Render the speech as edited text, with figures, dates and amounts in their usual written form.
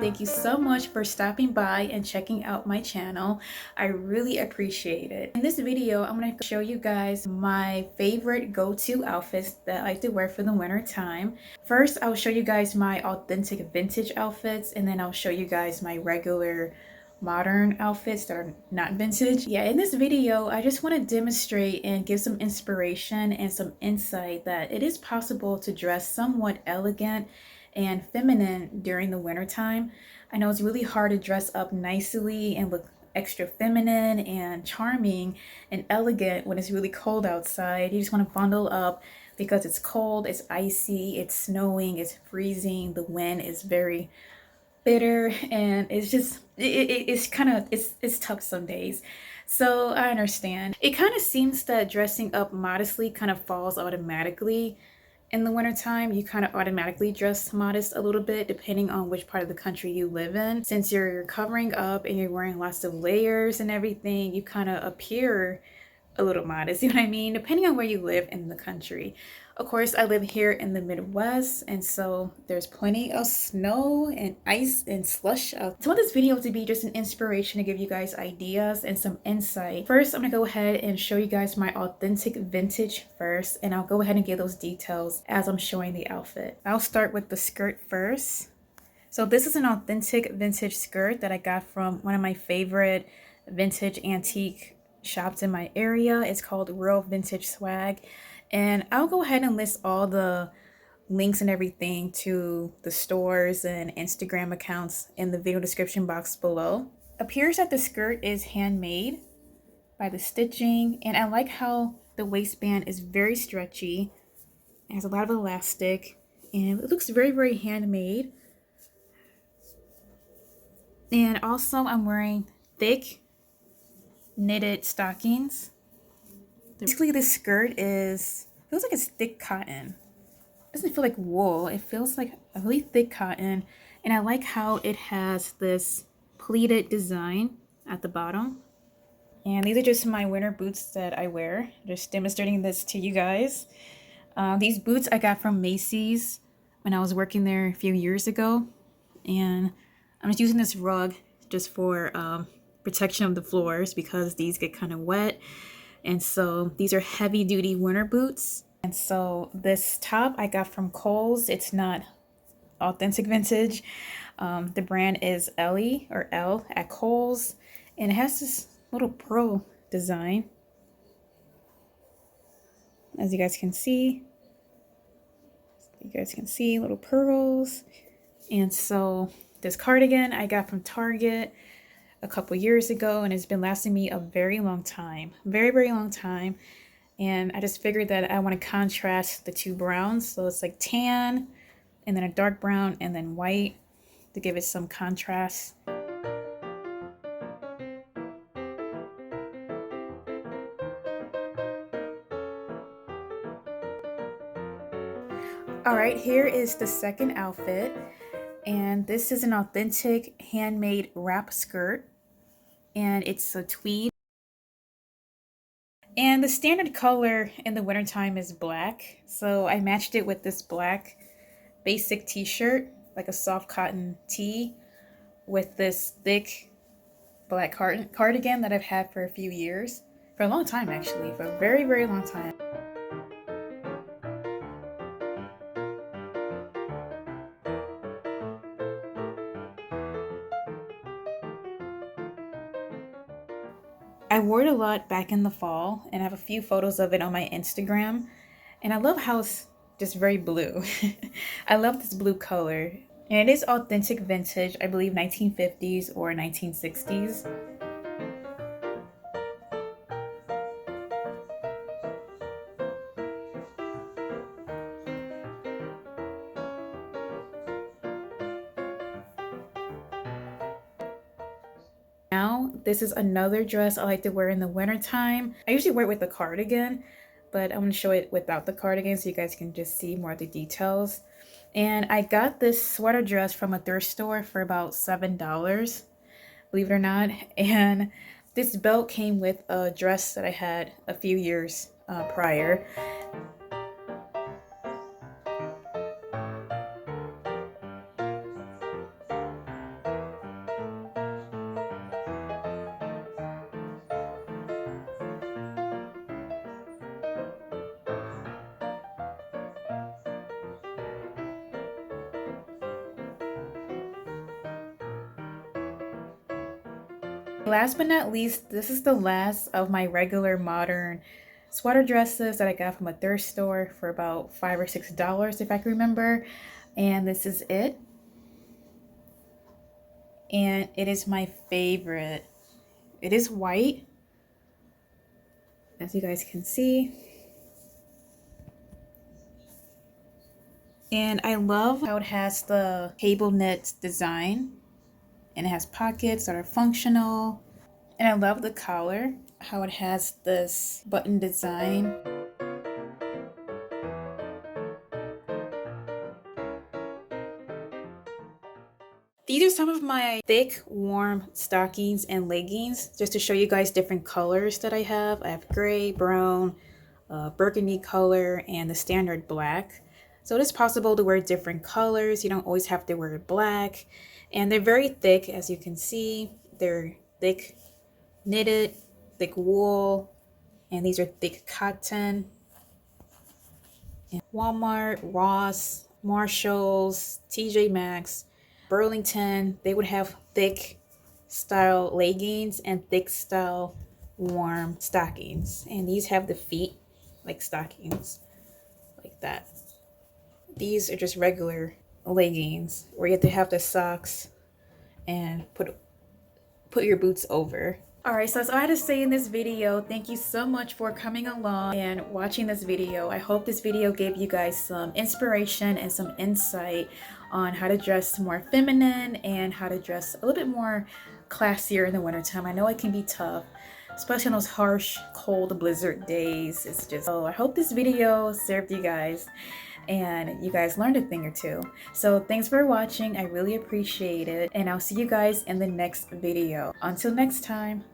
Thank you so much for stopping by and checking out my channel. I really appreciate it. In this video, I'm going to show you guys my favorite go-to outfits that I like to wear for the winter time. First, I'll show you guys my authentic vintage outfits, and then I'll show you guys my regular modern outfits that are not vintage. Yeah, in this video, I just want to demonstrate and give some inspiration and some insight that it is possible to dress somewhat elegant and feminine during the winter time. I know it's really hard to dress up nicely and look extra feminine and charming and elegant when it's really cold outside. You just want to bundle up because it's cold, it's icy, it's snowing, it's freezing, the wind is very bitter, and it's just it's kind of it's tough some days. So I understand. It kind of seems that dressing up modestly kind of falls automatically in the wintertime. You kind of automatically dress modest a little bit depending on which part of the country you live in. Since you're covering up and you're wearing lots of layers and everything, you kind of appear a little modest, you know what I mean? Depending on where you live in the country. Of course, I live here in the Midwest, and so there's plenty of snow and ice and slush out. So I want this video to be just an inspiration to give you guys ideas and some insight. First, I'm gonna go ahead and show you guys my authentic vintage first, and I'll go ahead and give those details as I'm showing the outfit. I'll start with the skirt first. So this is an authentic vintage skirt that I got from one of my favorite vintage antique shops in my area. It's called Real Vintage Swag, and I'll go ahead and list all the links and everything to the stores and Instagram accounts in the video description box below. Appears that the skirt is handmade by the stitching, and I like how the waistband is very stretchy. It has a lot of elastic, and it looks very handmade. And also I'm wearing thick knitted stockings. Basically, this skirt feels like it's thick cotton. It doesn't feel like wool. It feels like a really thick cotton, and I like how it has this pleated design at the bottom. And these are just my winter boots that I wear. Just demonstrating this to you guys. These boots I got from Macy's when I was working there a few years ago, and I'm just using this rug just for protection of the floors because these get kind of wet. And so these are heavy duty winter boots. And so this top I got from Kohl's. It's not authentic vintage. The brand is Ellie or L at Kohl's, and it has this little pearl design, as you guys can see. Little pearls. And so this cardigan I got from Target a couple years ago, and it's been lasting me a very long time, very long time. And I just figured that I want to contrast the two browns, so it's like tan and then a dark brown and then white to give it some contrast. All right, here is the second outfit, and this is an authentic handmade wrap skirt, and it's a tweed. And the standard color in the wintertime is black, so I matched it with this black basic t-shirt, like a soft cotton tee, with this thick black cardigan that I've had for a few years. For a long time, actually, for a very long time. I wore it a lot back in the fall, and I have a few photos of it on my Instagram. And I love how it's just very blue. I love this blue color. And it is authentic vintage, I believe 1950s or 1960s. Now, this is another dress I like to wear in the wintertime. I usually wear it with the cardigan, but I'm going to show it without the cardigan so you guys can just see more of the details. And I got this sweater dress from a thrift store for about $7, believe it or not. And this belt came with a dress that I had a few years prior. Last but not least, this is the last of my regular modern sweater dresses that I got from a thrift store for about $5 or $6 if I can remember. And this is it. And it is my favorite. It is white, as you guys can see. And I love how it has the cable knit design. And it has pockets that are functional. And I love the collar, how it has this button design. These are some of my thick, warm stockings and leggings, just to show you guys different colors that I have. I have gray, brown, burgundy color, and the standard black. So it is possible to wear different colors. You don't always have to wear black. And they're very thick, as you can see. They're thick knitted, thick wool, and these are thick cotton. And Walmart, Ross, Marshalls, TJ Maxx, Burlington, they would have thick style leggings and thick style warm stockings. And these have the feet like stockings, like that. These are just regular leggings where you have to have the socks and put your boots over. Alright, so that's all I had to say in this video. Thank you so much for coming along and watching this video. I hope this video gave you guys some inspiration and some insight on how to dress more feminine and how to dress a little bit more classier in the wintertime. I know it can be tough, especially on those harsh, cold blizzard days. It's just, so I hope this video served you guys and you guys learned a thing or two. So thanks for watching. I really appreciate it. And I'll see you guys in the next video. Until next time.